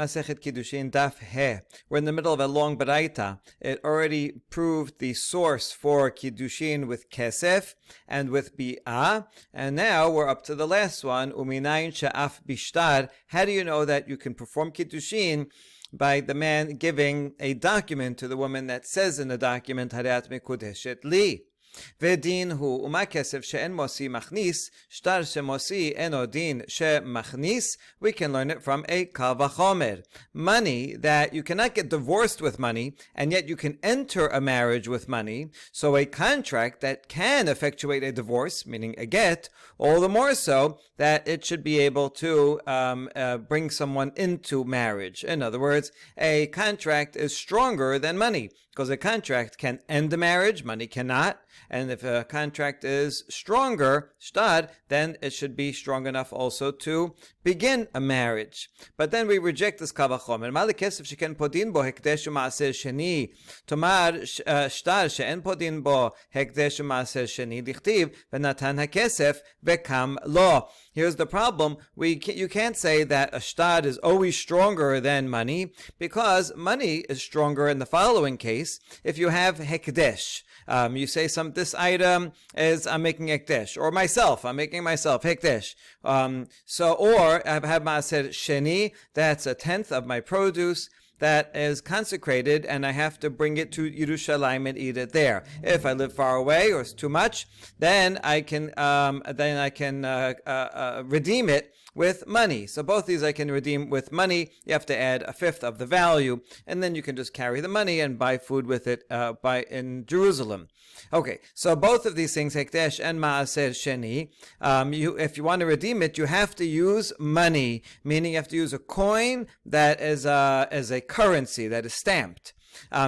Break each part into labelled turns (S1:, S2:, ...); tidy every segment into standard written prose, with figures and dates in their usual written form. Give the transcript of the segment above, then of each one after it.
S1: Masechet Kiddushin Daf He. We're in the middle of a long baraita. It already proved the source for Kiddushin with Kesef and with Bi'ah. And now we're up to the last one, Uminayin Sha'af Bishtar. How do you know that you can perform Kiddushin? By the man giving a document to the woman that says in the document, Harat Mekudeshet Li. ודין הוא, ומה כסף שאין מוסי מכניס, שטר שמוסי אינו דין שמכניס, we can learn it from a קל וחומר. Money, that you cannot get divorced with money, and yet you can enter a marriage with money, so a contract that can effectuate a divorce, meaning a get, all the more so that it should be able to bring someone into marriage. In other words, a contract is stronger than money, because a contract can end a marriage, money cannot. And if a contract is stronger, shtad, then it should be strong enough also to begin a marriage. But then we reject this kal vachomer. מה לכסף שכן פודין בו הקדש ומעשר שני? תאמר שטר שאין פודין בו הקדש ומעשר שני, דכתיב ונתן הכסף וקם לו. Here's the problem. You can't say that a shtad is always stronger than money, because money is stronger in the following case. If you have hekdesh, you say this item is, I'm making hekdesh, or myself, I'm making myself hekdesh. Or I have maaser sheni, that's a tenth of my produce that is consecrated, and I have to bring it to Yerushalayim and eat it there. If I live far away or it's too much, then I can redeem it with money. So both these I can redeem with money. You have to add a fifth of the value, and then you can just carry the money and buy food with it in Jerusalem. Okay, so both of these things, Hekdesh and Maaser Sheni, if you want to redeem it, you have to use money, meaning you have to use a coin that is a currency that is stamped.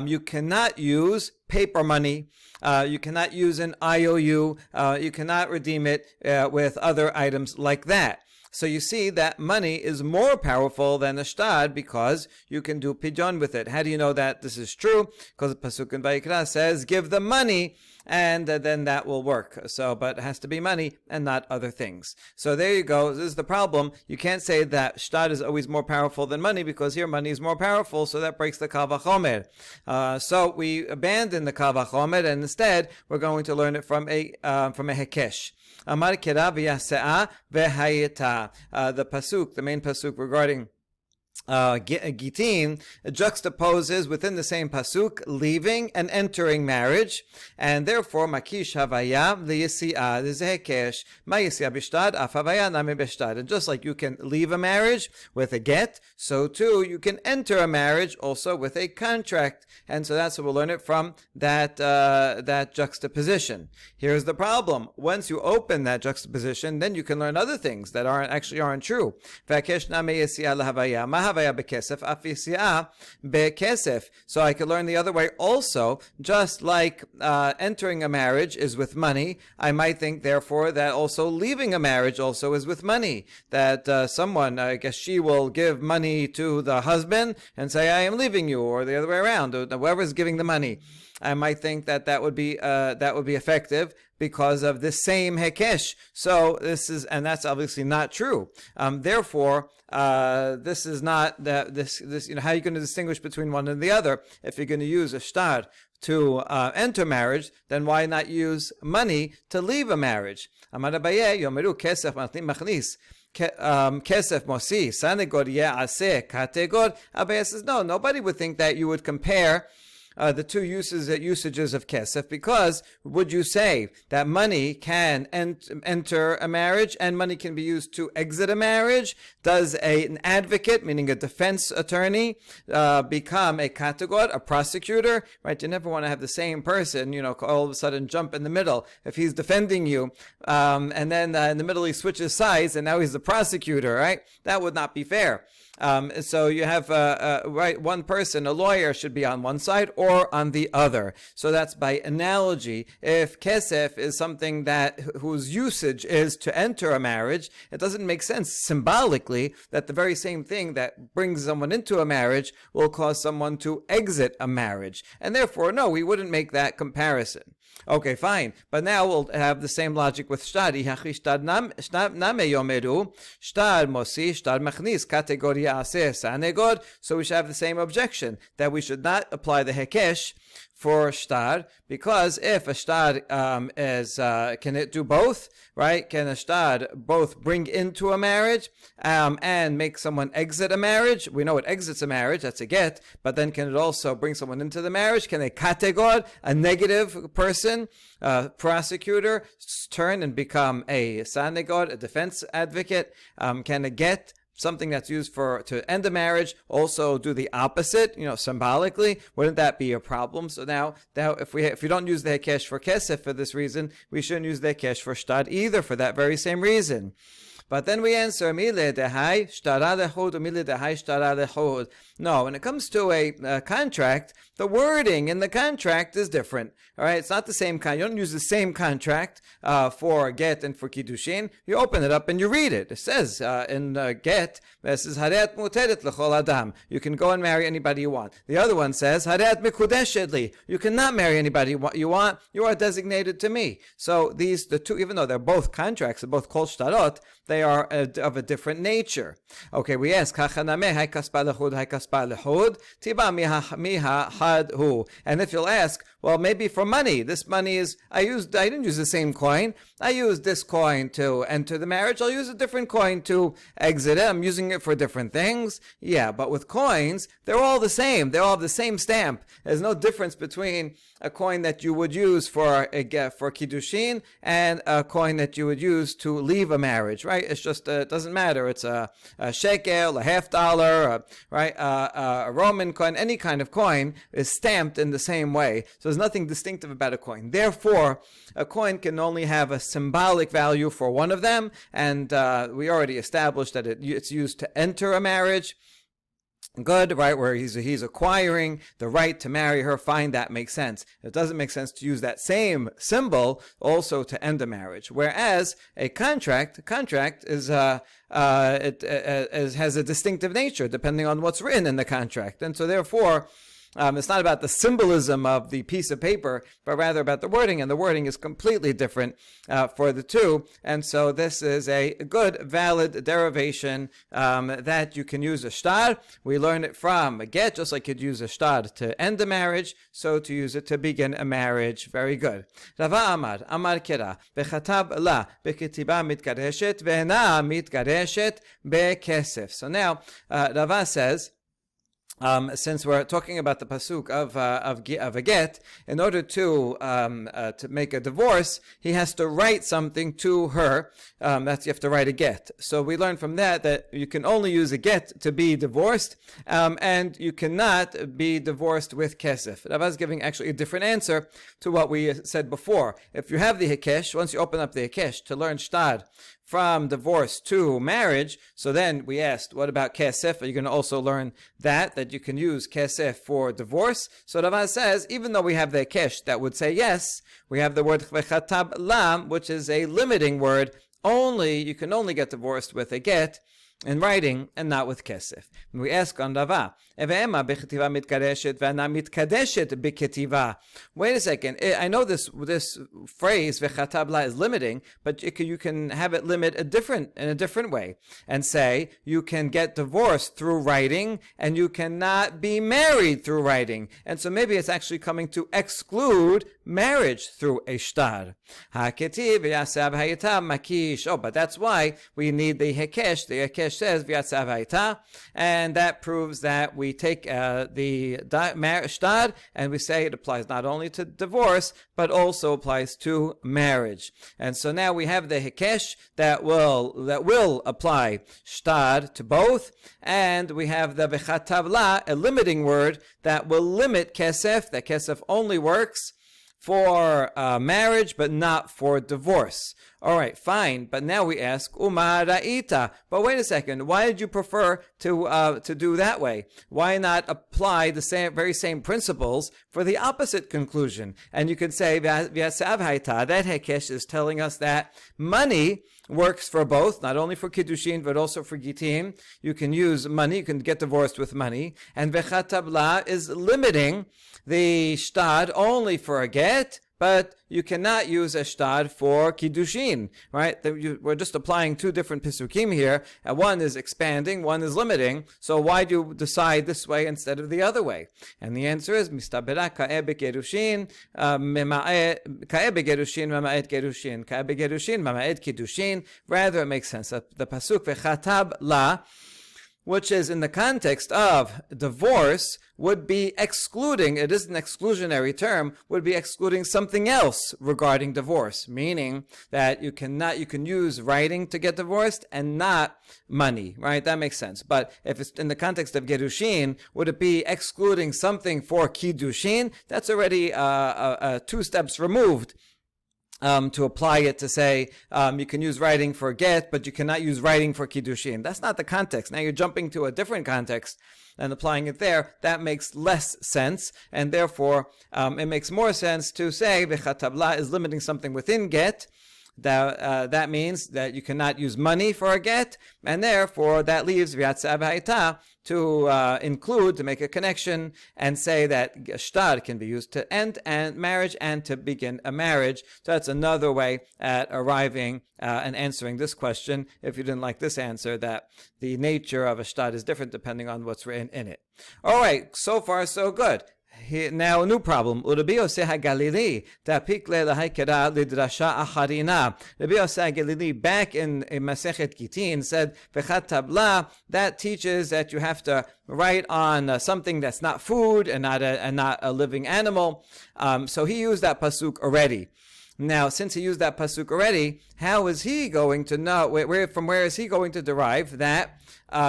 S1: You cannot use paper money. You cannot use an IOU. You cannot redeem it with other items like that. So you see that money is more powerful than the shtad because you can do pidyon with it. How do you know that this is true? Because the pasuk in Vayikra says, give the money, and then that will work. So, but it has to be money and not other things. So there you go. This is the problem. You can't say that shtad is always more powerful than money, because here money is more powerful, so that breaks the kal vachomer. So we abandon the kal vachomer, and instead we're going to learn it from a hekesh. Amar kera v'yase'a v'hayeta. The pasuk, the main pasuk regarding Gitin, juxtaposes within the same pasuk leaving and entering marriage, and therefore makish havaya liyisi'ah hekesh ma'yisi'ah b'shtad af havaya nami b'shtad. And just like you can leave a marriage with a get, so too you can enter a marriage also with a contract. And so that's what we'll learn it from, that juxtaposition. Here's the problem. Once you open that juxtaposition, then you can learn other things that aren't true. V'akesh nami yisi'ah lahavaya havaya bekesef afisi'ah bekesef. So I could learn the other way also. Just like entering a marriage is with money, I might think therefore that also leaving a marriage also is with money. That someone, I guess she will give money to the husband and say, I am leaving you, or the other way around, whoever's giving the money. I might think that would be effective because of this same hekesh. So and that's obviously not true. Therefore, this is not this. How are you going to distinguish between one and the other? If you're going to use a shtar to enter marriage, then why not use money to leave a marriage? Amar Abaye, yomeru kesef machnis. Kesef mosi sanegor ye'aseh kategor. Abaye says, no, nobody would think that you would compare the two usages of kesef, because would you say that money can enter a marriage and money can be used to exit a marriage? Does an advocate, meaning a defense attorney, become a kategor, a prosecutor? Right? You never want to have the same person, all of a sudden jump in the middle. If he's defending you, and then in the middle he switches sides and now he's the prosecutor, right? That would not be fair. So you have one person, a lawyer, should be on one side or on the other. So that's by analogy. If kesef is something whose usage is to enter a marriage, it doesn't make sense symbolically that the very same thing that brings someone into a marriage will cause someone to exit a marriage. And therefore, no, we wouldn't make that comparison. Okay, fine. But now we'll have the same logic with shtad. Shtad name yomeru. Shtad mosi, shtad machnis. Kategoria aseh sanegod. So we should have the same objection, that we should not apply the hekesh for shtar, because if a shtar can it do both, right? Can a shtar both bring into a marriage and make someone exit a marriage? We know it exits a marriage, that's a get, but then can it also bring someone into the marriage? Can a kategor, a negative person, prosecutor, turn and become a sanegor, a defense advocate? Can a get, something that's used to end a marriage, also do the opposite, symbolically? Wouldn't that be a problem? So now if we don't use the hekesh for kesef for this reason, we shouldn't use the hekesh for shtad either for that very same reason. But then we answer, mile dehai shtara lechod, mile dehai shtara lechod. No, when it comes to a contract, the wording in the contract is different. All right, it's not the same kind. You don't use the same contract for get and for kiddushin. You open it up and you read it. It says in get, it says haret muteret lechol adam. You can go and marry anybody you want. The other one says haret mikudeshet li. You cannot marry anybody you want. You are designated to me. So the two, even though they're both contracts, they're both kol shtarot, they are of a different nature. Okay, we ask, and if you'll ask, well, maybe for money, this money is, I didn't use the same coin. I used this coin to enter the marriage. I'll use a different coin to exit it. I'm using it for different things. Yeah, but with coins, they're all the same. They all have the same stamp. There's no difference between a coin that you would use for kiddushin and a coin that you would use to leave a marriage, right? It's just, it doesn't matter. It's a shekel, a $50, right? A Roman coin, any kind of coin is stamped in the same way. So there's nothing distinctive about a coin. Therefore, a coin can only have a symbolic value for one of them, and we already established that it's used to enter a marriage. Good, right, where he's acquiring the right to marry her. Fine, that makes sense. It doesn't make sense to use that same symbol also to end a marriage. Whereas a contract is it has a distinctive nature depending on what's written in the contract, and so therefore, it's not about the symbolism of the piece of paper, but rather about the wording, and the wording is completely different for the two. And so this is a good, valid derivation that you can use a shtar. We learn it from a get, just like you'd use a shtar to end a marriage, so to use it to begin a marriage. Very good. Rava Amar Kira, bechatab la, beketiba mitkareshet, ve'ena mitkareshet bekesef. So now, Rava says, since we're talking about the pasuk of a get, in order to make a divorce, he has to write something to her. You have to write a get. So we learn from that you can only use a get to be divorced, and you cannot be divorced with kesef. Rava is giving actually a different answer to what we said before. If you have the hekesh, once you open up the hekesh to learn shtad from divorce to marriage, so then we asked, what about kesef? Are you going to also learn that you can use kesef for divorce? So Rava says, even though we have the hekesh that would say yes, we have the word v'chatab lam, which is a limiting word. You can only get divorced with a get in writing and not with kesef. We ask on Rava, wait a second, I know this phrase v'chatabla is limiting, but you can have it limit in a different way and say you can get divorced through writing and you cannot be married through writing. And so maybe it's actually coming to exclude marriage through a shtar. Oh, but that's why we need the hekesh. The hekesh says v'yatsav hayita, and that proves that we take the shtar and we say it applies not only to divorce but also applies to marriage. And so now we have the hekesh that will apply shtar to both, and we have the v'chatavla, a limiting word that will limit kesef. That kesef only works for marriage, but not for divorce. All right, fine. But now we ask, Uma Ra'ita. But wait a second. Why did you prefer to do that way? Why not apply the very same principles for the opposite conclusion? And you could say, V'yasav Haita, that Hekesh is telling us that money works for both, not only for Kiddushin, but also for Gitim. You can use money, you can get divorced with money. And V'chatabla is limiting the shtad only for a get, but you cannot use a shtad for Kiddushin, right? We're just applying two different Pisukim here. One is expanding, one is limiting. So why do you decide this way instead of the other way? And the answer is, Mistabera ka'e begerushin, ka'e begerushin, mama'et gerushin, ka'e begerushin, mama'et Kiddushin. Rather, it makes sense. The Pasuk, Vechatab la, which is in the context of divorce, would be excluding, it is an exclusionary term, would be excluding something else regarding divorce, meaning that you can use writing to get divorced and not money, right? That makes sense. But if it's in the context of Gerushin, would it be excluding something for Kiddushin? That's already two steps removed. To apply it to say you can use writing for get, but you cannot use writing for Kiddushin. That's not the context. Now you're jumping to a different context and applying it there. That makes less sense, and therefore it makes more sense to say V'chatabla is limiting something within get. That means that you cannot use money for a get, and therefore that leaves V'yatzeh b'ha'ita to include, to make a connection and say that shtar can be used to end and marriage and to begin a marriage. So that's another way at arriving and answering this question. If you didn't like this answer, that the nature of a shtar is different depending on what's written in it. All right, so far so good. Now, a new problem. Rabbi Yosef HaGalili tapik le'lahaykera lidrasha acharina. Rabbi Yosef HaGalili, back in Masechet Gitin, said v'chat tabla. That teaches that you have to write on something that's not food and not a living animal. So he used that pasuk already. Now, since he used that pasuk already, how is he going to know? From where is he going to derive that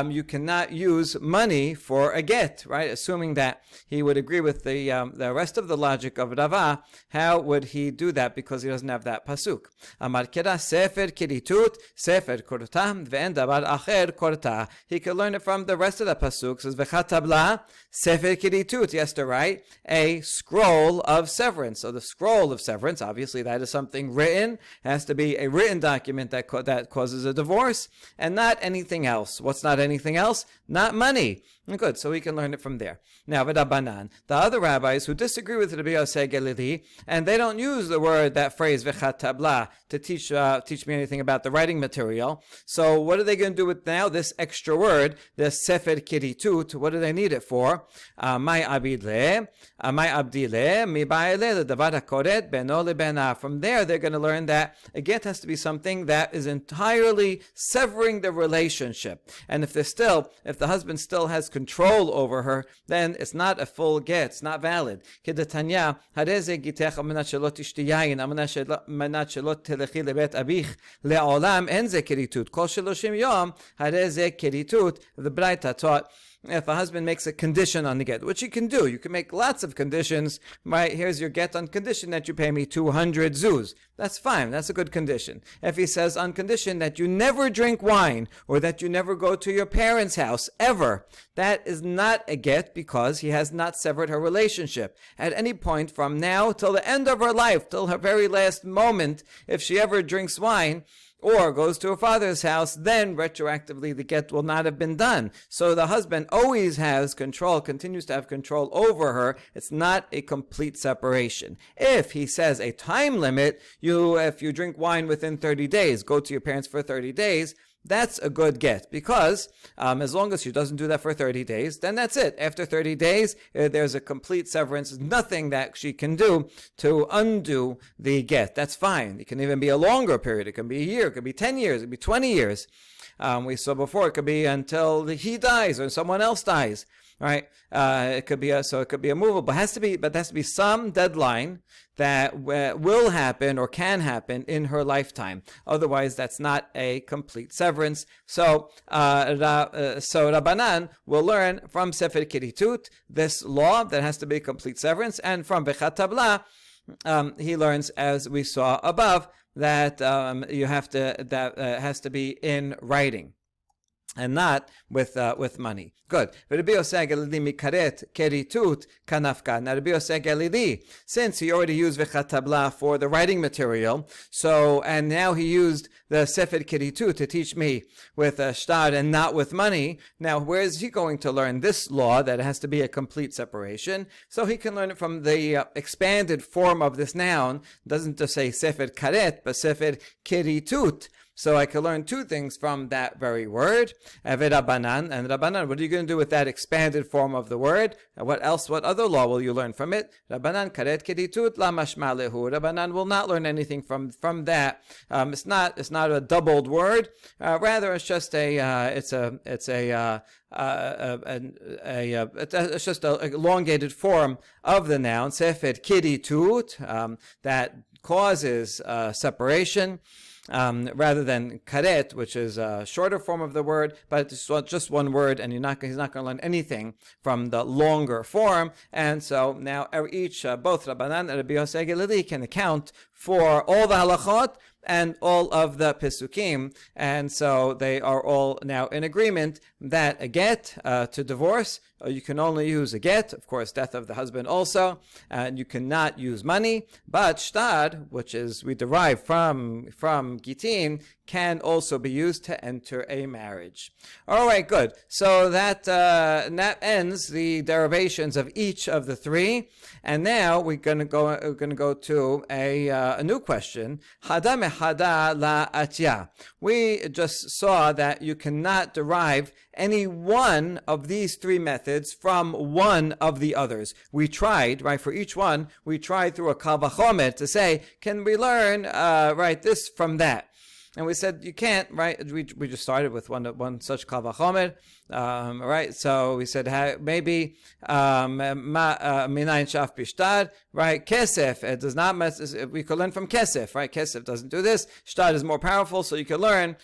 S1: you cannot use money for a get, right? Assuming that he would agree with the rest of the logic of Rava, how would he do that? Because he doesn't have that pasuk. Amar keda sefer kiritut, sefer korta, ve'en davar acher korta. He could learn it from the rest of the pasuk. It says v'chatabla sefer kiritut. He has to write a scroll of severance. So the scroll of severance, obviously that is something written. It has to be a written document that causes a divorce, and not anything else. What's not anything else? Not money. Good, so we can learn it from there. Now, V'Rabbanan, the other rabbis who disagree with Rabbi Yosef Galili, and they don't use that phrase v'chat tabla to teach me anything about the writing material. So what are they going to do with now this extra word, this sefer kiritut? What do they need it for? Mai abdile, mi ba'ile ledavar hakoret beno lebena. From there, they're going to learn that a get has to be something that is entirely severing the relationship. And if the husband still has control over her, then it's not a full get. It's not valid. Kedatanya, hareze gitech amanat shelot tishtiyayin, amanat shelot telechi lebet abich le'olam enze kiritut. Kol sheloshim yom hareze kiritut. The Braita taught, if a husband makes a condition on the get, which you can do, you can make lots of conditions. Right, here's your get on condition that you pay me 200 zuz. That's fine. That's a good condition. If he says on condition that you never drink wine or that you never go to your parents' house ever, that is not a get because he has not severed her relationship. At any point from now till the end of her life, till her very last moment, if she ever drinks wine or goes to her father's house, then retroactively the get will not have been done. So the husband always has control, continues to have control over her. It's not a complete separation. If he says a time limit, if you drink wine within 30 days, go to your parents for 30 days, that's a good get, because as long as she doesn't do that for 30 days, then that's it. After 30 days, there's a complete severance. There's nothing that she can do to undo the get. That's fine. It can even be a longer period. It can be a year. It could be 10 years. It could be 20 years. We saw before, it could be until he dies or someone else dies. Right? It could be a movable. There has to be some deadline that will happen or can happen in her lifetime. Otherwise, that's not a complete severance. So Rabbanan will learn from Sefer Kiritut this law that has to be a complete severance, and from V'chat Tabla, he learns, as we saw above, that has to be in writing. and not with money. Good. Now, Rabbi Yosef Galili, since he already used v'chatabla for the writing material, and now he used the Sefer Keritut to teach me with shtar and not with money. Now, where is he going to learn this law that it has to be a complete separation? So he can learn it from the expanded form of this noun. It doesn't just say Sefer Karet, but Sefer Keritut. So I can learn two things from that very word. Rabbanan, and Rabbanan, what are you going to do with that expanded form of the word? What else, what other law will you learn from it? Rabbanan karet keditut la mashma lehu. Rabbanan will not learn anything from that. It's not a doubled word. Rather, it's just it's just an elongated form of the noun sefer keditut that causes separation. Rather than karet, which is a shorter form of the word, but it's just one word, and he's not going to learn anything from the longer form. And so now both Rabbanan and Rabbi Yosef Galili can account for all the halachot and all of the Pesukim, and so they are all now in agreement that a get to divorce, you can only use a get, of course, death of the husband also, and you cannot use money, but shtar, which is we derive from gitin, can also be used to enter a marriage. All right, good. So that ends the derivations of each of the three, and now we're going to go to a new question. Hada mehada la atya. We just saw that you cannot derive any one of these three methods from one of the others. We tried, right, for each one, we tried through a kal vachomer to say, can we learn, this from that? And we said, you can't, right? We just started with one such kal vachomer, right? So we said, maybe, minayin shaf bishtar, right? Kesef, it does not we could learn from kesef, right? Kesef doesn't do this. Shtar is more powerful, so you can learn,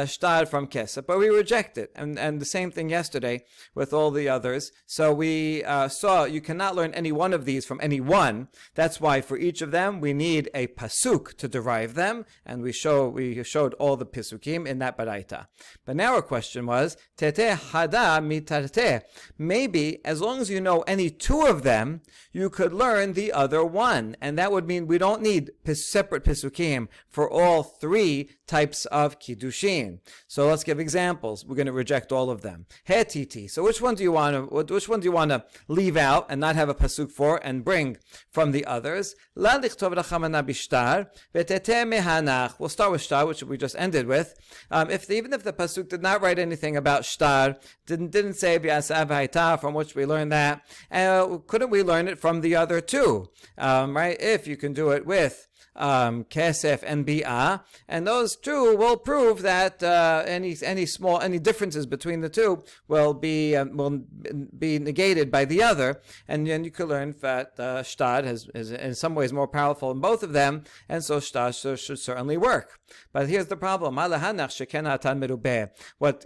S1: shtar from kesef. But we reject it. And the same thing yesterday with all the others. So we, saw you cannot learn any one of these from any one. That's why for each of them, we need a pasuk to derive them. And we showed all the pisukim in that baraita. But now our question was, tete hada mitarte. Maybe as long as you know any two of them, you could learn the other one. And that would mean we don't need separate pisukim for all three types of Kiddushin. So let's give examples. We're going to reject all of them. Hetiti. So which one do you want to leave out and not have a pasuk for and bring from the others? La lichtov rachamana bishtar v'tete mehanach. We'll start with shtar, which we just ended with. Even if the pasuk did not write anything about shtar, didn't say v'yasav ha'ita, from which we learned that, couldn't we learn it from the other two? Right? If you can do it with kesef and bi'ah, and those two will prove that any differences between the two will be negated by the other, and then you could learn that shtar is in some ways more powerful in both of them, and so shtar should certainly work. But here's the problem: what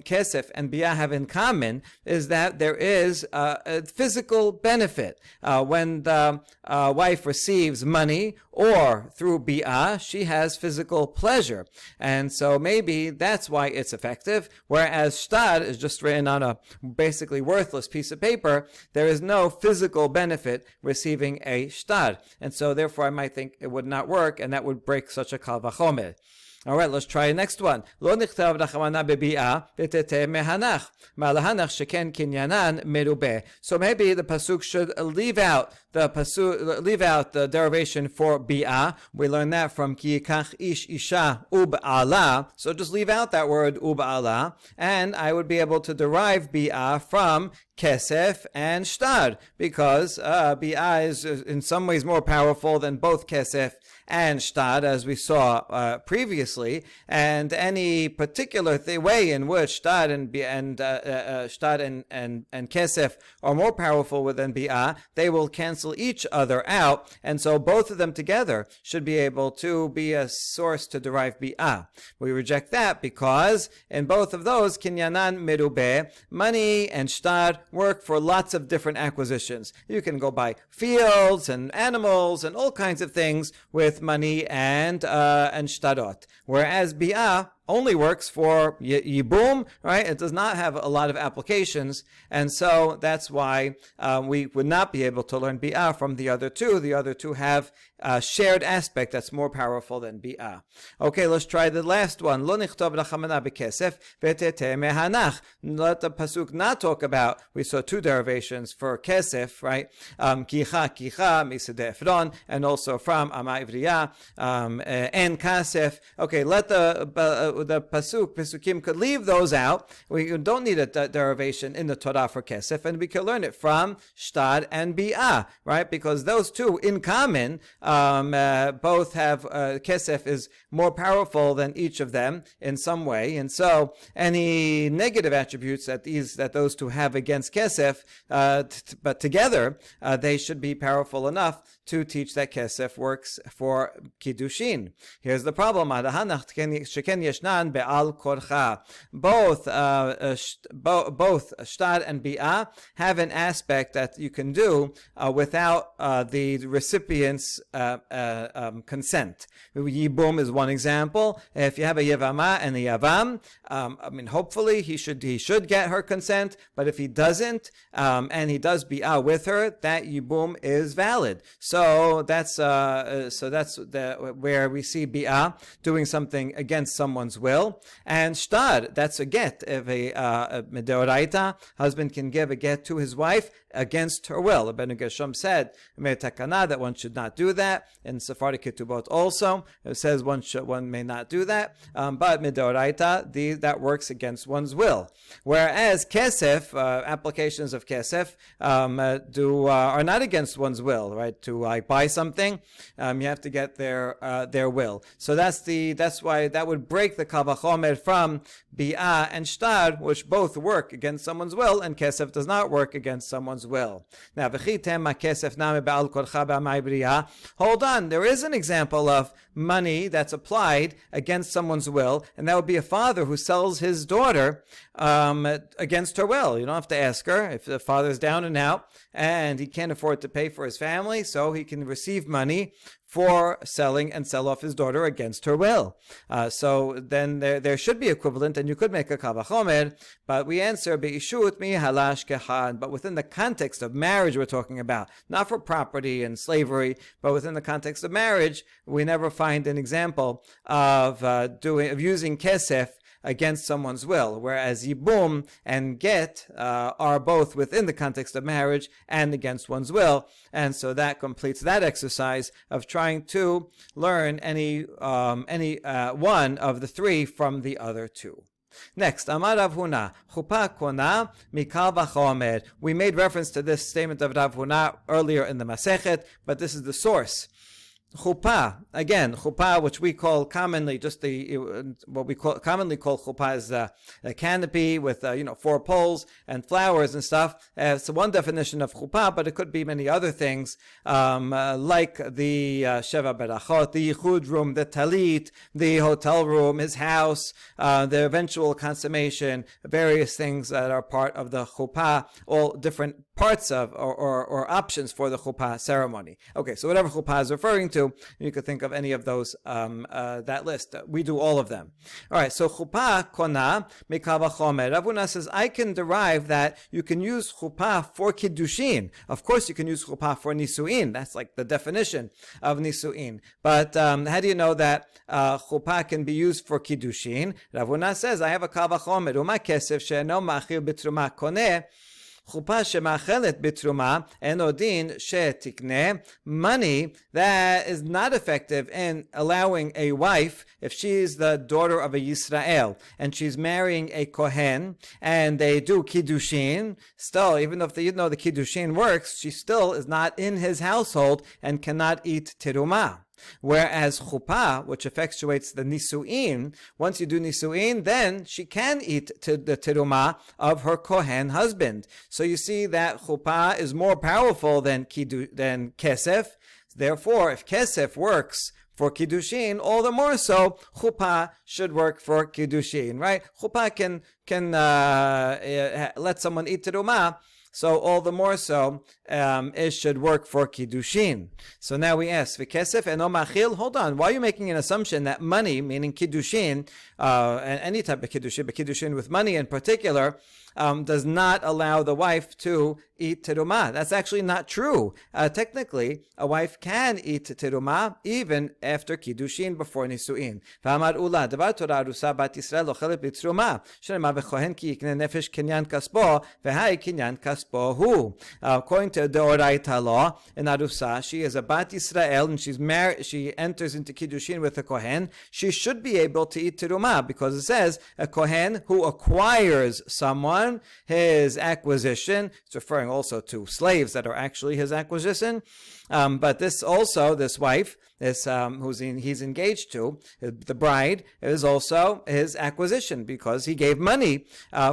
S1: kesef and bi'ah have in common is that there is a physical benefit when the wife receives money, or through bi'ah, she has physical pleasure. And so maybe that's why it's effective, whereas shtar is just written on a basically worthless piece of paper. There is no physical benefit receiving a shtar. And so therefore I might think it would not work, and that would break such a kal vachomer. All right, let's try the next one. Lo nichtav rachamana bebi'ah v'teteh mehanach. Ma'lahanach sheken kinyanan merubeh. So maybe the pasuk should leave out the derivation for bi'ah. We learn that from ki yikach ish isha ub'ala. So just leave out that word ub'ala, and I would be able to derive bi'ah from kesef and shtar, because bi'ah is in some ways more powerful than both kesef and shtar, as we saw previously, and any particular way in which shtar and kesef are more powerful than bi'ah, they will cancel each other out, and so both of them together should be able to be a source to derive bi'ah. We reject that because in both of those, kinyanan merubeh, money and shtar work for lots of different acquisitions. You can go buy fields and animals and all kinds of things with money and shtarot. Whereas bi'ah only works for Yibum, right? It does not have a lot of applications, and so that's why we would not be able to learn Bi'ah from the other two. The other two have a shared aspect that's more powerful than Bi'ah. Okay, let's try the last one. Lo nichtov rachamana bekesef v'teteh mehanach. Let the pasuk not talk about, we saw two derivations for kesef, right? Kicha, misedeh Efron, and also from Ama Ivriya, and kasef. Okay, let the Pesukim could leave those out. We don't need a derivation in the Torah for kesef, and we can learn it from shtad and bi'ah, right? Because those two in common both have kesef is more powerful than each of them in some way, and so any negative attributes that those two have against kesef, but together they should be powerful enough to teach that kesef works for Kiddushin. Here's the problem. Both shtad and bi'ah have an aspect that you can do without the recipient's consent. Yibum is one example. If you have a yevama and a yavam, hopefully he should get her consent. But if he doesn't, and he does bi'ah with her, that yibum is valid. So that's where we see bi'ah doing something against someone's will. And shtad, that's a get. If a medoraita husband can give a get to his wife against her will. Ibn Gershom said that one should not do that. In Sephardic Ketubot also, it says one may not do that. But midoraita, that works against one's will. Whereas kesef, applications of kesef, are not against one's will, right? To buy something, you have to get their will. So that's why that would break the kal vachomer from bi'ah and shtad, which both work against someone's will, and kesef does not work against someone's will. Now, hold on, there is an example of money that's applied against someone's will, and that would be a father who sells his daughter against her will. You don't have to ask her. If the father's down and out and he can't afford to pay for his family, so he can receive money for selling and sell off his daughter against her will. So then there should be equivalent, and you could make a kal vachomer, but we answer be'ishut mi halash kehan. But within the context of marriage, we're talking about, not for property and slavery, but within the context of marriage, we never find an example of using kesef against someone's will, whereas yibum and get are both within the context of marriage and against one's will, and so that completes that exercise of trying to learn any one of the three from the other two. Next, Amar Rav Huna, chupa kona mikal vachomer. We made reference to this statement of Rav Huna earlier in the Masechet, but this is the source. Chuppah, again, chuppah, which we call commonly commonly call chuppah is a canopy with 4 poles and flowers and stuff. So one definition of chuppah, but it could be many other things, like the Sheva Berachot, the Yichud room, the Talit, the hotel room, his house, the eventual consummation, various things that are part of the chuppah, all different parts of or options for the chuppah ceremony. Okay, so whatever chuppah is referring to, you could think of any of those, that list. We do all of them. All right, so chuppah kona mikal vachomer. Rav Huna says, I can derive that you can use chuppah for Kiddushin. Of course, you can use chuppah for nisuin. That's like the definition of nisuin. But how do you know that chuppah can be used for Kiddushin? Rav Huna says, I have a kal vachomer. Uma kesef she'eno ma'achil b'truma koneh. Chuppah shemachelet bitruma enodin shetikne, money that is not effective in allowing a wife, if she's the daughter of a Yisrael and she's marrying a Kohen and they do Kiddushin, still, even if the Kiddushin works, she still is not in his household and cannot eat terumah. Whereas chuppah, which effectuates the nisuin, once you do nisuin, then she can eat the terumah of her kohen husband. So you see that chuppah is more powerful than kesef. Therefore, if kesef works for Kiddushin, all the more so, chuppah should work for Kiddushin, right? Chuppah can let someone eat terumah so all the more so it should work for Kiddushin. So now we ask, V'kesef eno machil? Hold on, why are you making an assumption that money, meaning Kiddushin, and any type of Kiddushin, but Kiddushin with money in particular, does not allow the wife to eat terumah? That's actually not true. Technically, a wife can eat terumah even after Kiddushin, before Nisu'in. V'amar ula, davar Torah arusa bat Yisrael ochelet b'terumah, shenema v'chohen ki yikne nefesh kinyan kaspo, v'hai kinyan kaspo hu. According to the Oraita law, in Arusa, she is a bat Yisrael, and she's married, she enters into Kiddushin with a kohen. She should be able to eat terumah, because it says a kohen who acquires someone, his acquisition. It's referring also to slaves that are actually his acquisition. But this wife, he's engaged to, the bride, is also his acquisition, because he gave money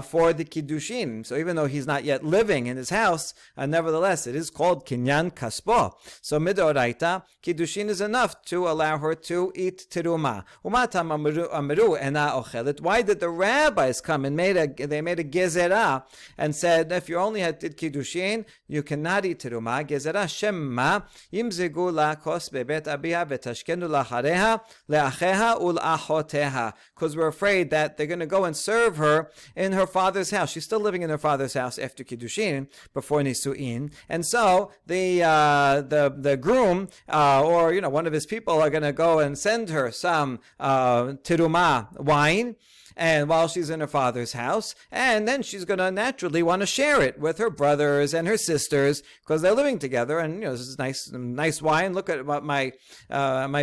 S1: for the Kiddushin. So even though he's not yet living in his house, nevertheless, it is called Kinyan Kaspo. So midoraita, Kiddushin is enough to allow her to eat terumah. Umatam amru ena ochelet. Why did the rabbis come and made a gezerah and said, if you only did Kiddushin, you cannot eat terumah? Gezerah shemma yimzegu la kos bebet abiha v'tashkenu lachareha leacheha ulachoteha. Because we're afraid that they're going to go and serve her in her father's house. She's still living in her father's house after Kiddushin, before Nisu'in. And so the groom, or one of his people, are going to go and send her some terumah wine, and while she's in her father's house, and then she's going to naturally want to share it with her brothers and her sisters, because they're living together. And this is nice wine. Look at what my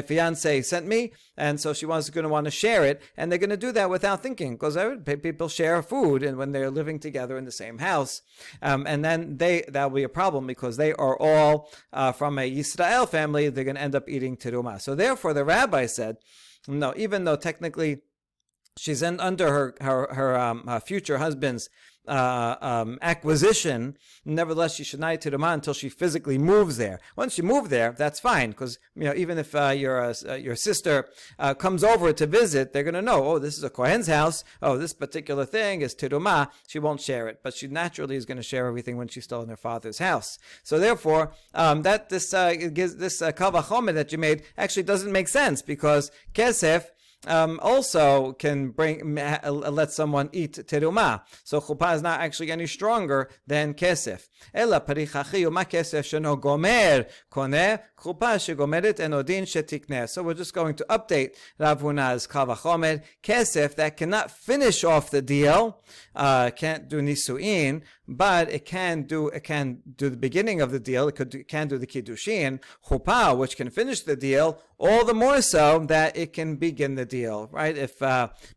S1: fiance sent me, and so going to want to share it. And they're going to do that without thinking, because people share food, and when they're living together in the same house, and then that'll be a problem, because they are all from a Yisrael family. They're going to end up eating terumah. So therefore, the rabbi said, no, even though technically she's under her future husband's acquisition, nevertheless, she should not eat terumah until she physically moves there. Once you move there, that's fine, because even if your sister comes over to visit, they're going to know, this is a kohen's house. This particular thing is terumah. She won't share it, but she naturally is going to share everything when she's still in her father's house. So therefore, this kal vachomer that you made actually doesn't make sense, because kesef also can let someone eat terumah. So chuppah is not actually any stronger than kesef. Ela parichachi uma kesef sheno gomer koneh chuppah shegomeret enodin shetikneh. So we're just going to update Rav Huna's kal vachomer. Kesef that cannot finish off the deal, can't do nisuin, but it can do the beginning of the deal. It can do the kiddushin. Chuppah, which can finish the deal, all the more so that it can begin the deal, right? If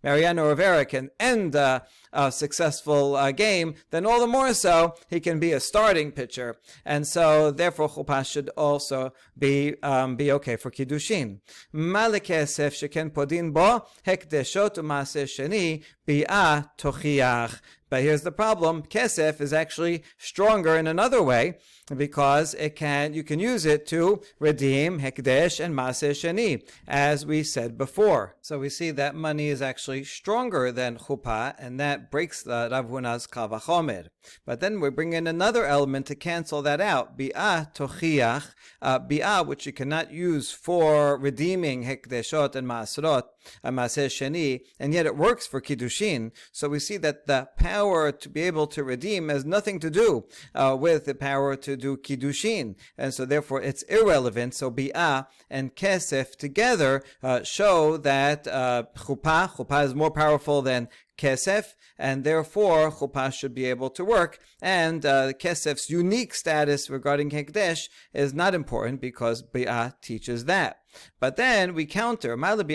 S1: Mariano Rivera can end a successful game, then all the more so he can be a starting pitcher, and so therefore chuppah should also be okay for kiddushin. Malekesef sheken podin bo hekdeshot u'maseh sheni bi'ah tochiach. But here's the problem. Kesef is actually stronger in another way, because you can use it to redeem hekdesh and maseh sheni, as we said before. So we see that money is actually stronger than chuppah, and that breaks the Rav Huna's kal vachomer. But then we bring in another element to cancel that out. Bi'ah tochiach, bi'ah, which you cannot use for redeeming hekdeshot and maseh sheni, and yet it works for kiddushin. So we see that the power to be able to redeem has nothing to do with the power to do kiddushin, and so therefore it's irrelevant. So bi'ah and kesef together show that chuppah is more powerful than kesef, and therefore chuppah should be able to work, and kesef's unique status regarding hekdesh is not important, because bi'ah teaches that. But then we counter, kesef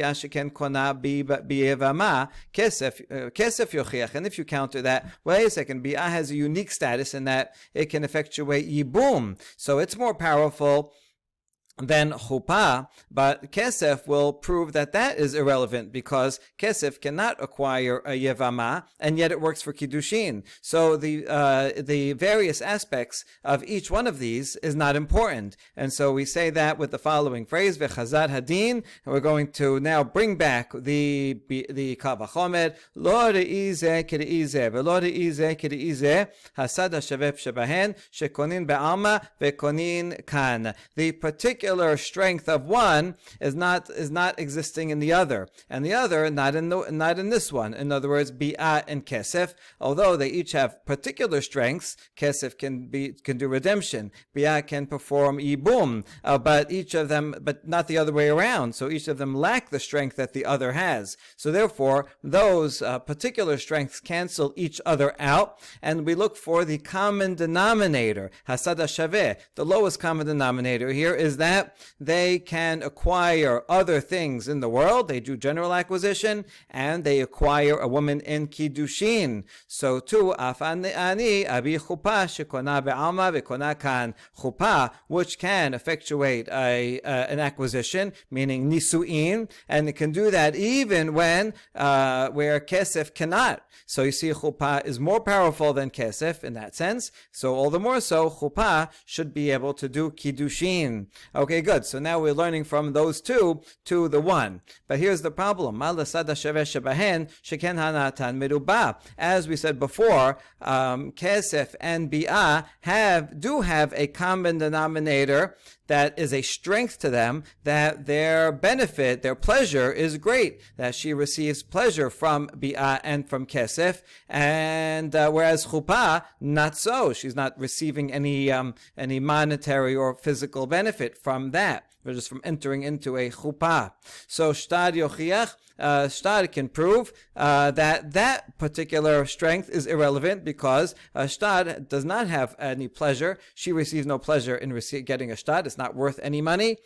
S1: yochiach, and if you counter that, wait a second, bi'ah has a unique status in that it can effectuate yibum, so it's more powerful then chuppah, but kesef will prove that that is irrelevant because kesef cannot acquire a yevama, and yet it works for kiddushin. So the various aspects of each one of these is not important, and so we say that with the following phrase: v'chazad hadin. And we're going to now bring back the kal vachomer lo re'ize k're'ize v'lo re'ize k're'ize hasad hashaveh shebahen shekonin be'alma ve'konin kan. The particular strength of one is not existing in the other, and the other not in this one. In other words, bi'ah and kesef, although they each have particular strengths, kesef can do redemption, bi'ah can perform yibum, but not the other way around. So each of them lack the strength that the other has. So therefore, those particular strengths cancel each other out, and we look for the common denominator, hasad shaveh. The lowest common denominator here is that they can acquire other things in the world. They do general acquisition, and they acquire a woman in kiddushin. So too, afani abi chuppah shekona be'alma ve'kona kan. Chuppah, which can effectuate an acquisition, meaning nisu'in, and it can do that even when where kesef cannot. So you see, chuppah is more powerful than kesef in that sense. So all the more so, chuppah should be able to do kiddushin. Okay, good. So now we're learning from those two to the one. But here's the problem. As we said before, kesef and bi'ah do have a common denominator that is a strength to them, that their benefit, their pleasure is great, that she receives pleasure from bi'ah and from kesef, and whereas chuppah, not so. She's not receiving any monetary or physical benefit from that, or just from entering into a chuppah. So shtad yochiach, shtad can prove that particular strength is irrelevant because shtad does not have any pleasure. She receives no pleasure in getting a shtad. It's not worth any money.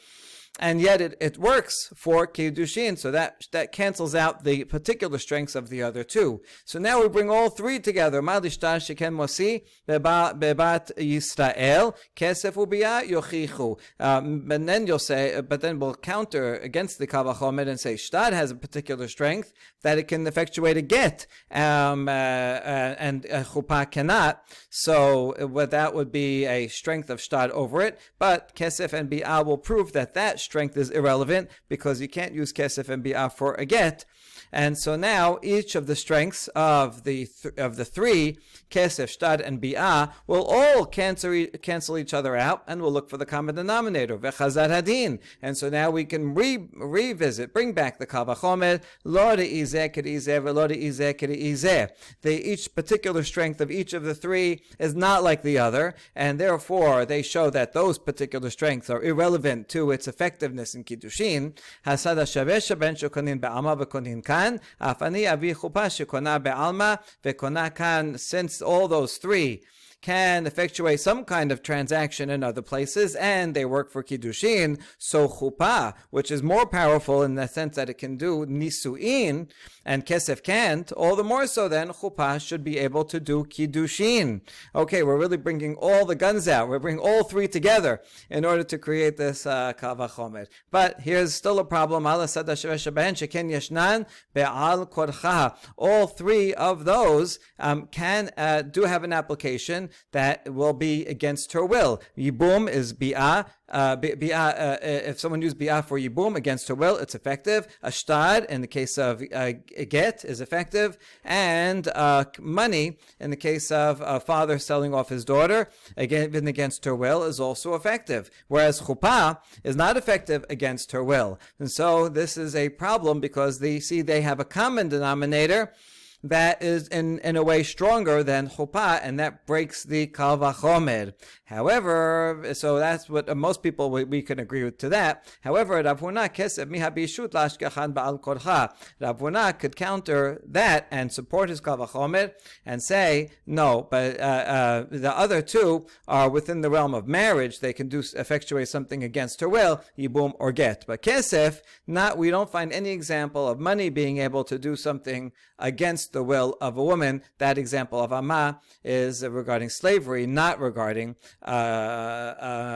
S1: And yet it works for kiddushin, so that cancels out the particular strengths of the other two. So now we bring all three together. Madishtar sheken mosi bebat Yisrael kesef ubiya yochichu. And then you'll say, but then we'll counter against the kal vachomer and say shtad has a particular strength that it can effectuate a get, and chuppah cannot. So that would be a strength of shtad over it. But kesef and bi'ah will prove that strength is irrelevant because you can't use kesef and bi'ah for a get. And so now each of the strengths of the three, kesef, shtad, and bi'ah, will all cancel each other out, and we'll look for the common denominator, v'chazad hadin. And so now we can revisit, bring back the kal vachomer, lo re'izeh k're'izeh v'lo re'izeh k're'izeh. Each particular strength of each of the three is not like the other, and therefore they show that those particular strengths are irrelevant to its effectiveness in kiddushin. Hasad hashaveh sheben shekonin be'alma v'konin kan. Afani avi chuppah shekona be'alma ve'kona kan. Since all those three can effectuate some kind of transaction in other places, and they work for kiddushin, so chuppah, which is more powerful in the sense that it can do nisu'in, and kesef can't, all the more so then chuppah should be able to do kiddushin. Okay, we're really bringing all the guns out. We're bringing all three together in order to create this kal vachomer. But here's still a problem. All three of those do have an application that will be against her will. Yibum is bi'ah. If someone used bi'ah for yibum against her will, it's effective. Ashtad, in the case of get, is effective. And money, in the case of a father selling off his daughter, again against her will, is also effective. Whereas chuppah is not effective against her will. And so this is a problem because they have a common denominator that is in a way stronger than chuppah, and that breaks the kal vachomer. However, so that's what most people we can agree with to that. However, Rav Huna kesef miha bishut lashkachan ba'al korcha. Rav Huna could counter that and support his kal vachomer and say no, but the other two are within the realm of marriage. They can effectuate something against her will, yibum or get. But kesef, we don't find any example of money being able to do something against against the will of a woman. That example of Amma is regarding slavery, not regarding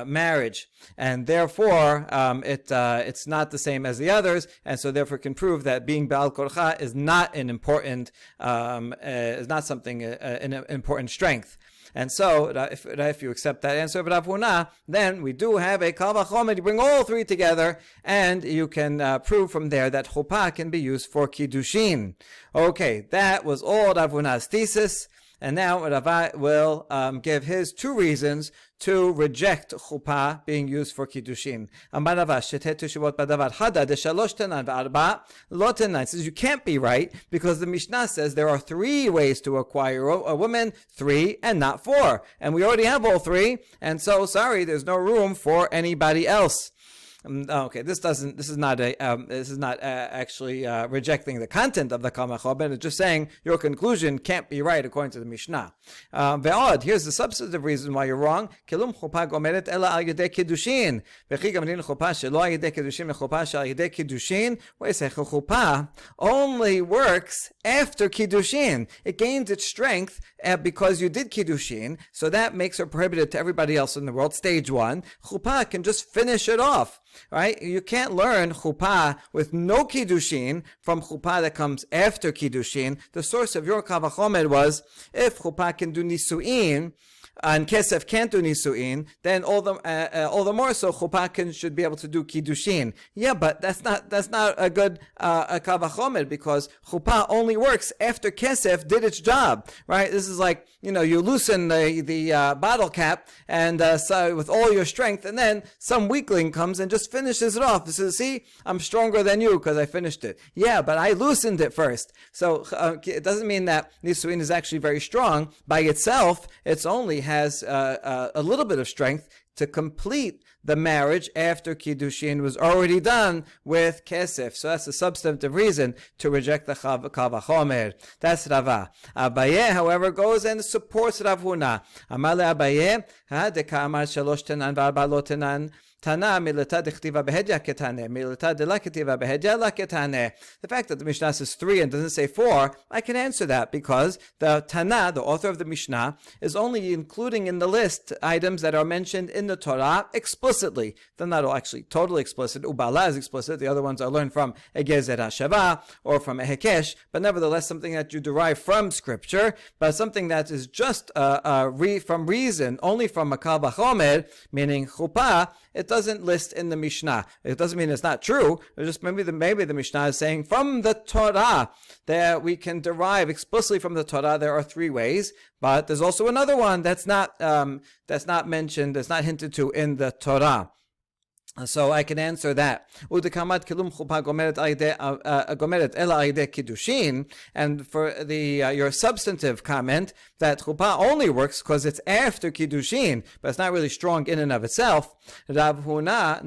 S1: marriage. And therefore, it's not the same as the others, and so therefore can prove that being Ba'al Korcha is not an important, is not something, an important strength. And so, if you accept that answer of Rav Huna, then we do have a Kal Vachomer. You bring all three together, and you can prove from there that Chuppah can be used for Kiddushin. Okay, that was all Rav Huna's thesis. And now Rava will give his two reasons to reject chuppah being used for kiddushin. Amar Rava, shetet teshuvot badavar hada deshalosh tenan ve'arba lo tenan. Says you can't be right because the Mishnah says there are three ways to acquire a woman, three and not four, and we already have all three, and so sorry, there's no room for anybody else. Okay, this is not actually rejecting the content of the Kal Vachomer. It's just saying your conclusion can't be right according to the Mishnah. Ve'od, here's the substantive reason why you're wrong. Kilum chuppah gomeret ela al yedei kiddushin. V'chi gamrin chuppah shelo al yedei kiddushin mechuppah shel al yedei kiddushin. Wait a second, chuppah only works after kiddushin. It gains its strength because you did kiddushin, so that makes her prohibited to everybody else in the world. Stage one, chuppah can just finish it off. Right? You can't learn chuppah with no kiddushin from chuppah that comes after kiddushin. The source of your Kal Vachomer was if chuppah can do nisu'in and kesef can't do nisu'in, then all the more so chuppah should be able to do kiddushin. Yeah, but that's not a good Kal Vachomer because chuppah only works after kesef did its job. Right? This is like, you loosen the bottle cap and so with all your strength, and then some weakling comes and just finishes it off. This is, see, I'm stronger than you because I finished it. Yeah, but I loosened it first. So it doesn't mean that nisu'in is actually very strong by itself. It's only has a little bit of strength to complete the marriage after Kiddushin was already done with Kesef. So that's a substantive reason to reject the Kal Vachomer. That's Rava. Abaye, however, goes and supports Rav Huna. Amar Abaye, deka amar shalosh tenan v'arba lo tenan. Tana milita dechtiva behedya ketane, milita de la ketiva behedya la ketane. The fact that the Mishnah says 3 and doesn't say 4, I can answer that because the Tana, the author of the Mishnah, is only including in the list items that are mentioned in the Torah explicitly. They're not all actually totally explicit. Ubala is explicit. The other ones are learned from a Gezer HaShava or from a Hekesh, but nevertheless something that you derive from Scripture, but something that is just from reason, only from a Kal Vachomer, meaning chuppah. It doesn't list in the Mishnah. It doesn't mean it's not true. It's just maybe the Mishnah is saying from the Torah that we can derive explicitly from the Torah. There are 3 ways, but there's also another one that's not mentioned, that's not hinted to in the Torah. So I can answer that. And for your substantive comment that chuppah only works because it's after kiddushin, but it's not really strong in and of itself. Rav Huna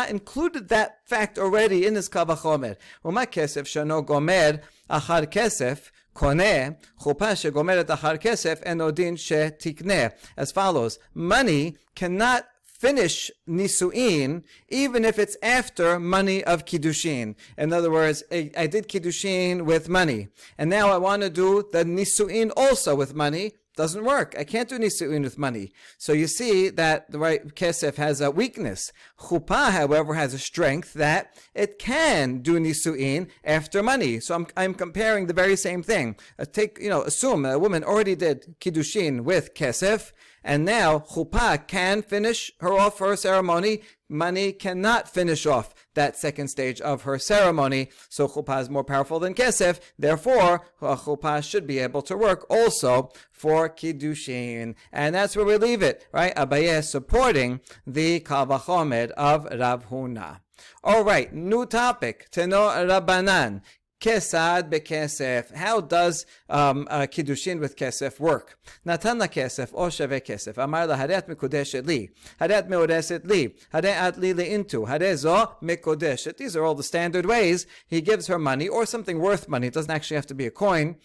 S1: included that fact already in his Kal Vachomer. Uma kesef shano gomer achar kesef. Koneh, chuppah shegomeret achar kesef enodin shetikneh. As follows: money cannot finish nisu'in, even if it's after money of kiddushin. In other words, I did kiddushin with money, and now I want to do the nisu'in also with money. Doesn't work. I can't do nisu'in with money. So you see that the right kesef has a weakness. Chuppah, however, has a strength that it can do nisu'in after money. So I'm comparing the very same thing. Assume a woman already did kiddushin with kesef, and now chuppah can finish her off her ceremony. Money cannot finish off that second stage of her ceremony. So chuppah is more powerful than kesef. Therefore, chuppah should be able to work also for kiddushin. And that's where we leave it, right? Abaye supporting the Kal Vachomer of Rav Huna. All right, new topic. Teno Rabbanan. Kesad bekesef. How does kiddushin with kesef work? Natan la kesef o sheve kesef. Amar la haret mikudeshet li. Haret meodeset li. Haret at li leintu. Haret zo mikudeshet. These are all the standard ways. He gives her money or something worth money. It doesn't actually have to be a coin.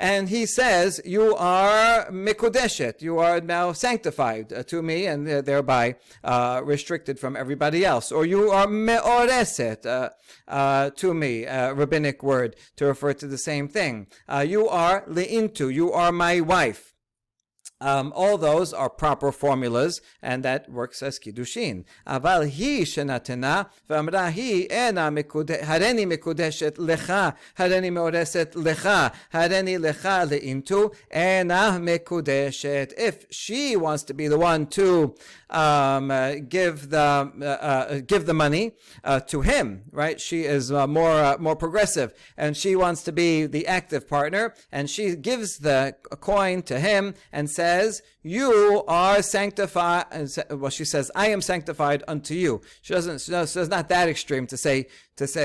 S1: And he says, you are mikudeshet, you are now sanctified to me, and thereby restricted from everybody else. Or you are meoreset to me, rabbinic word to refer to the same thing. You are leintu, you are my wife. All those are proper formulas, and that works as Kiddushin. Aval hi shenatena v'amra hi ena hareni mikudeshet lecha, hareni meoreset lecha, hareni lecha leintu ena mikudeshet. If she wants to be the one to give the money to him, right? She is more progressive, and she wants to be the active partner, and she gives the coin to him and says, you are sanctified. Well, she says, I am sanctified unto you. She doesn't. So it's not that extreme to say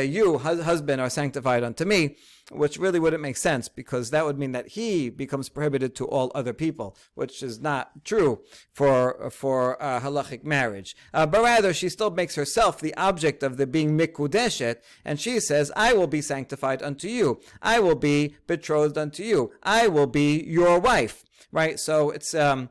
S1: you, husband, are sanctified unto me, which really wouldn't make sense, because that would mean that he becomes prohibited to all other people, which is not true for halachic marriage. But rather, she still makes herself the object of the being mikudeshet, and she says, I will be sanctified unto you. I will be betrothed unto you. I will be your wife. Right, so it's in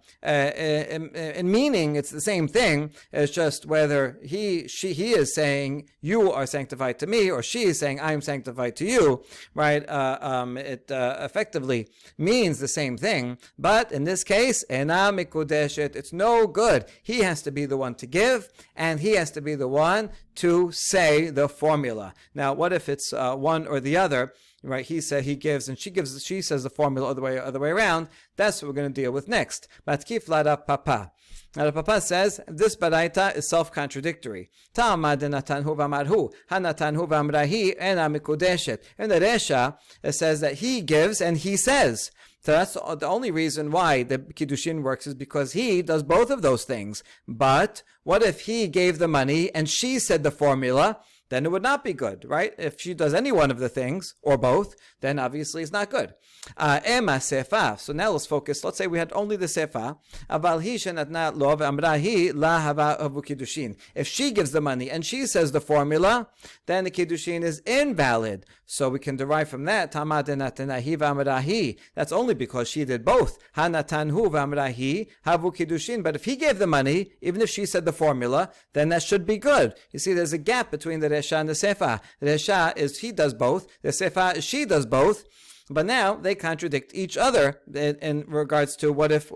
S1: meaning it's the same thing. It's just whether he is saying you are sanctified to me, or she is saying I am sanctified to you. Right, it effectively means the same thing. But in this case, ena mikudeshet, it's no good. He has to be the one to give, and he has to be the one to say the formula. Now, what if it's one or the other? Right, he gives, and she says the formula other way around. That's what we're going to deal with next. Matkif la Papa. Now the Papa says this baraita is self-contradictory. Ta'amad natanhu v'amarhu, hanatanhu v'amrahi ena mikudeshet. In the Resha, it says that he gives and he says. So that's the only reason why the Kiddushin works, is because he does both of those things. But what if he gave the money and she said the formula? Then it would not be good, right? If she does any one of the things, or both, then obviously it's not good. Ema sefa. So now let's focus. Let's say we had only the sefa. Aval hi shenatna lo v'amra hi la hava havu kiddushin. If she gives the money and she says the formula, then the kiddushin is invalid. So we can derive from that, tamad natana hi v'amra hi. That's only because she did both. Hanatanhu v'amra hi havu kiddushin. But if he gave the money, even if she said the formula, then that should be good. You see, there's a gap between the Resha and the Sefa. The Resha is he does both. The Sefa is she does both. But now they contradict each other in regards to what if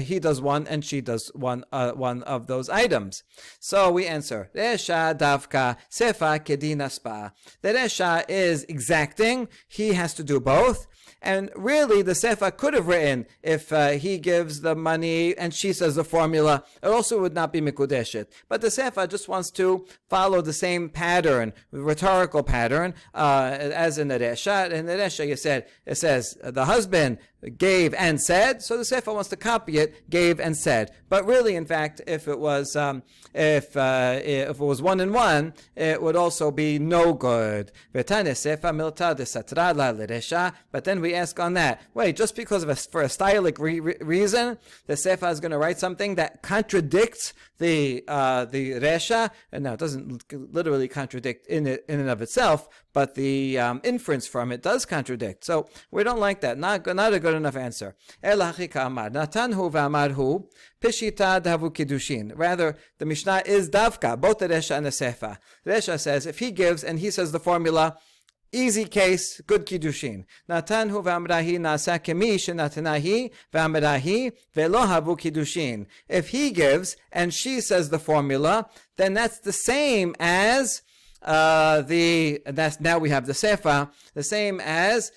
S1: he does one and she does one of those items. So we answer, Resha davka sefa kedina spa. The Resha is exacting. He has to do both. And really, the Sefa could have written, if he gives the money and she says the formula, it also would not be Mikudeshet. But the Sefa just wants to follow the same pattern, rhetorical pattern, as in the Resha. In the Resha, it says, the husband gave and said, so the Sefer wants to copy it, gave and said. But really, in fact, if it was one and one, it would also be no good. But then we ask on that, wait, just because for a stylistic reason, the Sefer is going to write something that contradicts the Resha, and now it doesn't literally contradict in and of itself, but the inference from it does contradict. So we don't like that. Not a good enough answer. Rather, the Mishnah is davka, both the Resha and the Sefa. The Resha says, if he gives and he says the formula, easy case, good kiddushin. Natanhu v'amrahi nasa kemi shenatanahi v'amrahi ve'lo havu kiddushin. If he gives and she says the formula, then that's the same as now we have the sefa, the same as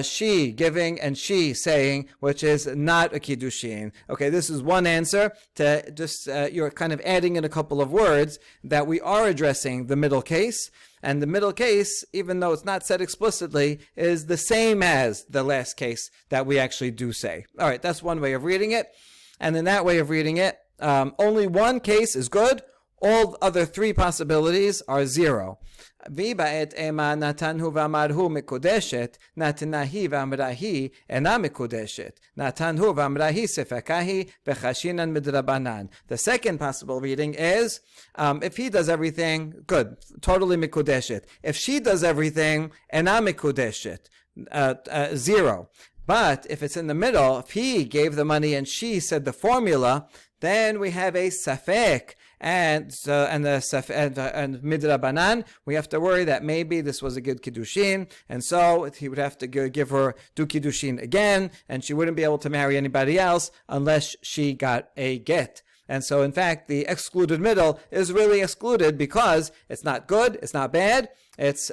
S1: she giving and she saying, which is not a kiddushin. Okay, this is one answer to just you're kind of adding in a couple of words that we are addressing the middle case. And the middle case, even though it's not said explicitly, is the same as the last case that we actually do say. All right, that's one way of reading it. And in that way of reading it, only one case is good. All other three possibilities are zero. V'ba'et ema natanhu v'amarhu mikudeshet, natanahi v'amrahi ena mikudeshet, natanhu v'amrahi sefekahi v'chashinan midrabanan. The second possible reading is, if he does everything, good, totally mikudeshet. If she does everything, ena mikudeshet, zero. But if it's in the middle, if he gave the money and she said the formula, then we have a safek, and midrabanan, we have to worry that maybe this was a good kiddushin, and so he would have to do kiddushin again, and she wouldn't be able to marry anybody else unless she got a get. And so, in fact, the excluded middle is really excluded because it's not good, it's not bad, it's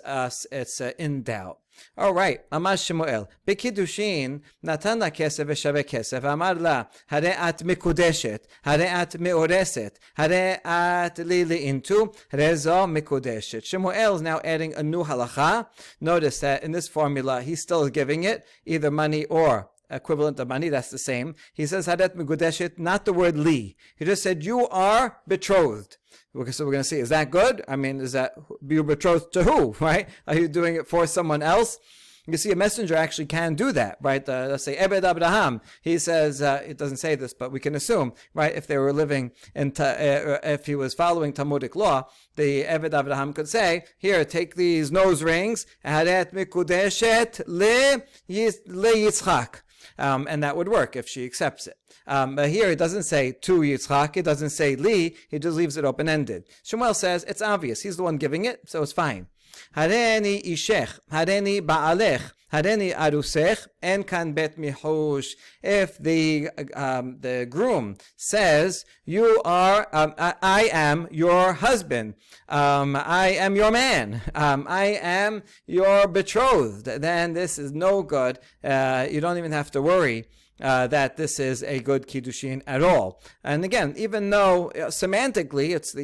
S1: in doubt. All right, Amar Shemuel, B'kiddushin natan la kesef v'shaveh kesef, Amar la, hare at mikudeshet, hare at meoreset, hare at li li'intu, hare zo mikudeshet. Shemuel is now adding a new halacha. Notice that in this formula, he still is giving it either money or equivalent of money, that's the same. He says, Hadet Megudeshet, not the word li. He just said, you are betrothed. So we're going to see, is that good? I mean, is that, you're betrothed to who, right? Are you doing it for someone else? You see, a messenger actually can do that, right? Let's say, Ebed Abraham, he says, it doesn't say this, but we can assume, right? If they were living if he was following Talmudic law, the Ebed Abraham could say, here, take these nose rings, Hadet Mikudeshet le Yitzchak. And that would work if she accepts it. But here it doesn't say to Yitzchak, it doesn't say li, he just leaves it open-ended. Shemuel says it's obvious, he's the one giving it, so it's fine. Hareni ishech, hareni ba'alech, hareni arusech, en kan bet mihush. If the groom says, you are, I am your husband, I am your man, I am your betrothed, then this is no good. You don't even have to worry that this is a good kiddushin at all. And again, even though semantically it's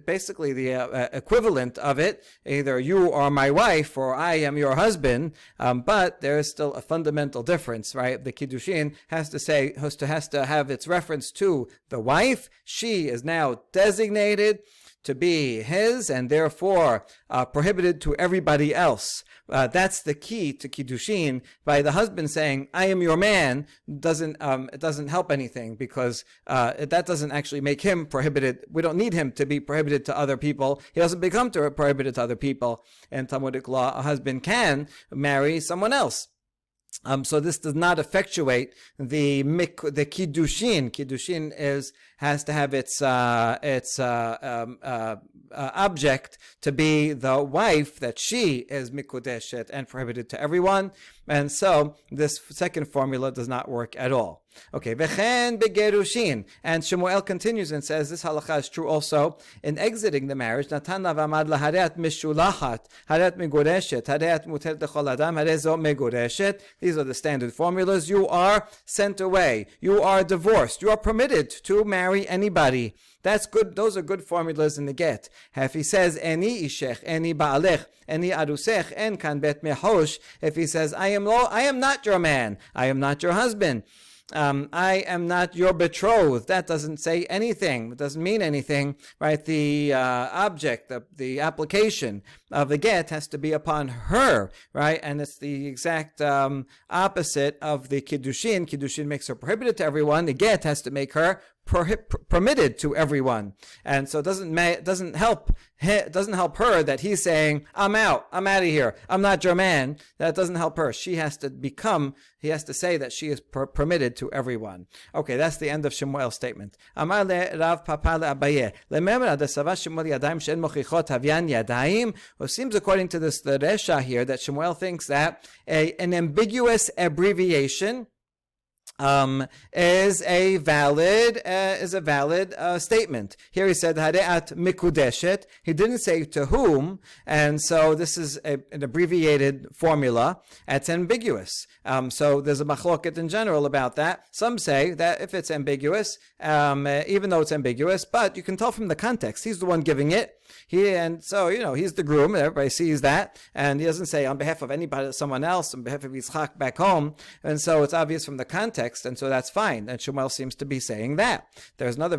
S1: basically the equivalent of it, either you are my wife or I am your husband, but there is still a fundamental difference, right? The kiddushin has to have its reference to the wife. She is now designated to be his and therefore prohibited to everybody else. That's the key to Kiddushin. By the husband saying, I am your man, it doesn't help anything because that doesn't actually make him prohibited. We don't need him to be prohibited to other people. He doesn't become prohibited to other people. In Talmudic law, a husband can marry someone else. So this does not effectuate the kiddushin. Kiddushin has to have its object to be the wife, that she is mikudeshet and prohibited to everyone. And so this second formula does not work at all. Okay, v'chen begerushin. And Shemuel continues and says this halacha is true also in exiting the marriage. Natan la v'amad la hareat mishulachat, hareat megureshet, hareat muter dechol adam, harezo megureshet. These are the standard formulas. You are sent away. You are divorced. You are permitted to marry anybody. That's good. Those are good formulas in the get. If he says, Eni ishech, eni ba'alech, eni arusech, en kan bet mehosh, if he says, I am not your man, I am not your husband, I am not your betrothed. That doesn't say anything. It doesn't mean anything, right? The object, the application of the get has to be upon her, right? And it's the exact opposite of the kiddushin. Kiddushin makes her prohibited to everyone. The get has to make her permitted to everyone. And so it doesn't help her that he's saying, I'm out of here, I'm not your man. That doesn't help her. He has to say that she is permitted to everyone. Okay, that's the end of Shemuel's statement. Amar le Rav Papa le Abaye, lememra de sava Shemuel yadayim she'en mochichot havyan yadayim. Well, it seems according to the Resha here that Shemuel thinks that an ambiguous abbreviation is a valid statement. Here he said hareat mikudeshet. He didn't say to whom, and so this is an abbreviated formula. It's ambiguous. So there's a machloket in general about that. Some say that if it's ambiguous, even though it's ambiguous, but you can tell from the context, he's the one giving it. And so, he's the groom, and everybody sees that, and he doesn't say on behalf of anybody, someone else, on behalf of Yitzchak back home, and so it's obvious from the context context, and so that's fine. And Shmuel seems to be saying that. There's another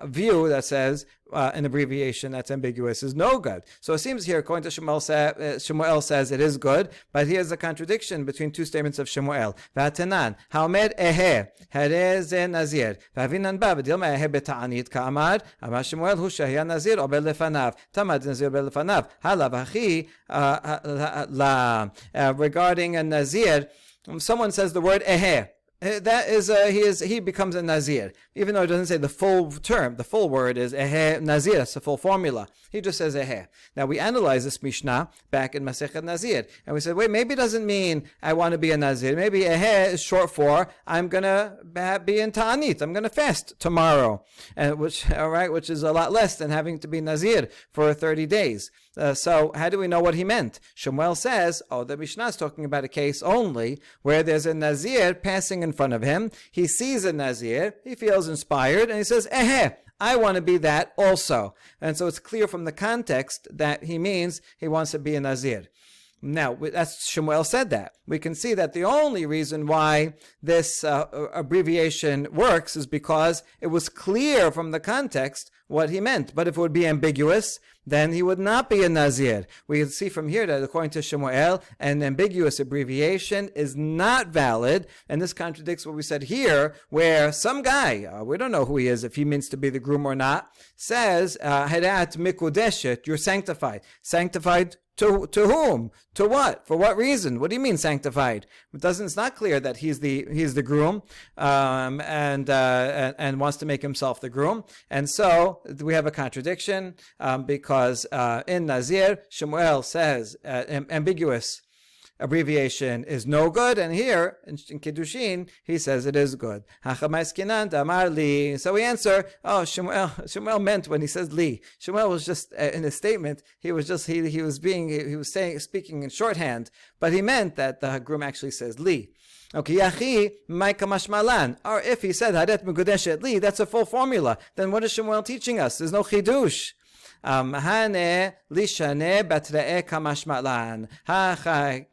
S1: view that says an abbreviation that's ambiguous is no good. So it seems here, according to Shmuel says it is good, but here's a contradiction between two statements of Shmuel. V'atanan, ha'omed ehe, hare ze nazir, v'avinan ba, v'dilma ehe beta'anit ka'amad, amar Shmuel hu shehya nazir obel lefanav, tamad nazir obel lefanav, halav hachi, regarding a nazir, someone says the word ehe. That is, he becomes a nazir, even though it doesn't say the full term. The full word is ehe nazir. It's the full formula. He just says ehe. Now we analyze this Mishnah back in Masechet Nazir, and we said, wait, maybe it doesn't mean I want to be a nazir. Maybe ehe is short for I'm gonna be in ta'anit. I'm gonna fast tomorrow, and which is a lot less than having to be nazir for 30 days. So how do we know what he meant? Shmuel says, the Mishnah is talking about a case only where there's a nazir passing in front of him. He sees a nazir, he feels inspired, and he says, ehe, I want to be that also. And so it's clear from the context that he means he wants to be a nazir. Now, that's Shmuel said that. We can see that the only reason why this abbreviation works is because it was clear from the context what he meant. But if it would be ambiguous, then he would not be a nazir. We can see from here that according to Shmuel, an ambiguous abbreviation is not valid, and this contradicts what we said here, where some guy, we don't know who he is, if he means to be the groom or not, says, Hadat mikudeshet, you're sanctified. Sanctified to whom? To what? For what reason? What do you mean sanctified? It's not clear that he's the groom and wants to make himself the groom. And so we have a contradiction because in Nazir, Shmuel says ambiguous abbreviation is no good, and here in Kiddushin he says it is good. So we answer, Shmuel meant when he says li. Shmuel was just in his statement, he was speaking in shorthand, but he meant that the groom actually says li. Okay, yachi ma'ika mashmalan. Or if he said hadet megudeshet li, that's a full formula. Then what is Shmuel teaching us? There's no chidush. Hane lishane batra'e kamashmalan. Hacha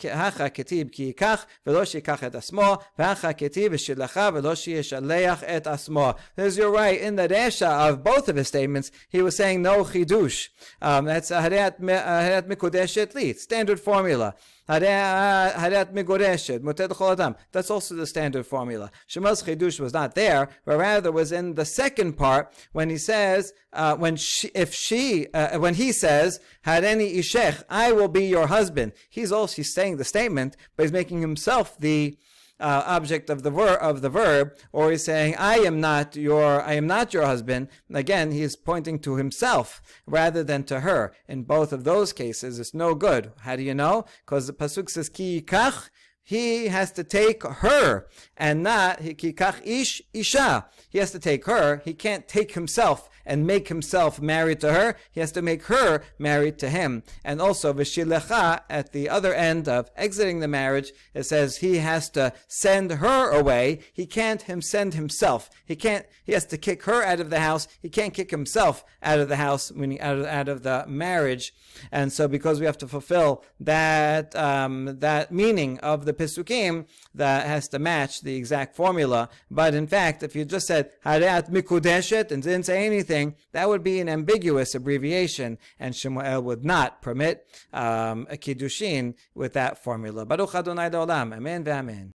S1: ketib ki yikach v'lo shikach et asmo. V'hacha ketib v'shidlacha v'lo shiyeshaleach et asmo. There's your right. In the resha of both of his statements, he was saying no chidush. That's hadat mikudeshet li. Standard formula. Hadat migoreshet, muted chol adam. That's also the standard formula. Shmuel's chidush was not there, but rather was in the second part when he says, when he says, Hareni ishech, I will be your husband. He's saying the statement, but he's making himself the object of the verb, or he's saying, I am not your husband. Again, he's pointing to himself rather than to her. In both of those cases, it's no good. How do you know? Because the pasuk says ki yikach. He has to take her, and not ki yikach ish isha. He has to take her. He can't take himself and make himself married to her. He has to make her married to him. And also, v'shilecha, at the other end of exiting the marriage, it says he has to send her away. He can't send himself. He has to kick her out of the house. He can't kick himself out of the house, meaning out of the marriage. And so because we have to fulfill that meaning of the Pesukim, that has to match the exact formula. But in fact, if you just said Hadat Mikudeshet and didn't say anything, that would be an ambiguous abbreviation, and Shmuel would not permit a Kiddushin with that formula. Baruch Adonai Olam. Amen v'amen.